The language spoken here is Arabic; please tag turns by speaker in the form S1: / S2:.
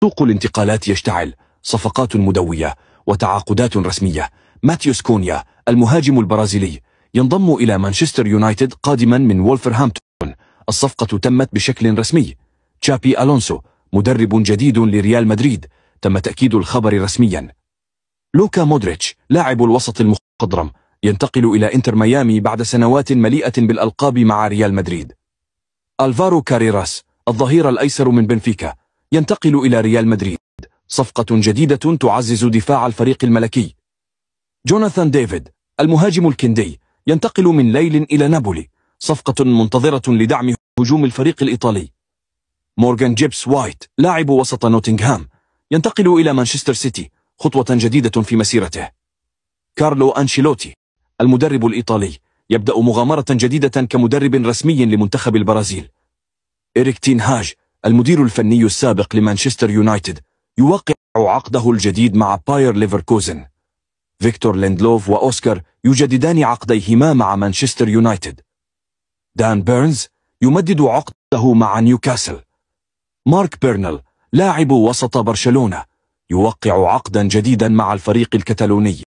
S1: سوق الانتقالات يشتعل، صفقات مدوية وتعاقدات رسمية. ماتيوس كونيا المهاجم البرازيلي ينضم إلى مانشستر يونايتد قادما من وولفرهامبتون، الصفقة تمت بشكل رسمي. تشابي ألونسو مدرب جديد لريال مدريد، تم تأكيد الخبر رسميا. لوكا مودريتش لاعب الوسط المخضرم ينتقل إلى إنتر ميامي بعد سنوات مليئة بالألقاب مع ريال مدريد. ألفارو كاريراس الظهير الأيسر من بنفيكا ينتقل إلى ريال مدريد، صفقة جديدة تعزز دفاع الفريق الملكي. جوناثان ديفيد المهاجم الكندي ينتقل من ليل إلى نابولي، صفقة منتظرة لدعم هجوم الفريق الإيطالي. مورغان جيبس وايت لاعب وسط نوتنغهام ينتقل إلى مانشستر سيتي، خطوة جديدة في مسيرته. كارلو أنشيلوتي المدرب الإيطالي يبدأ مغامرة جديدة كمدرب رسمي لمنتخب البرازيل. إريك تين هاج المدير الفني السابق لمانشستر يونايتد يوقع عقده الجديد مع باير ليفركوزن. فيكتور ليندلوف وأوسكار يجددان عقديهما مع مانشستر يونايتد. دان بيرنز يمدد عقده مع نيوكاسل. مارك بيرنل لاعب وسط برشلونة يوقع عقدا جديدا مع الفريق الكتالوني.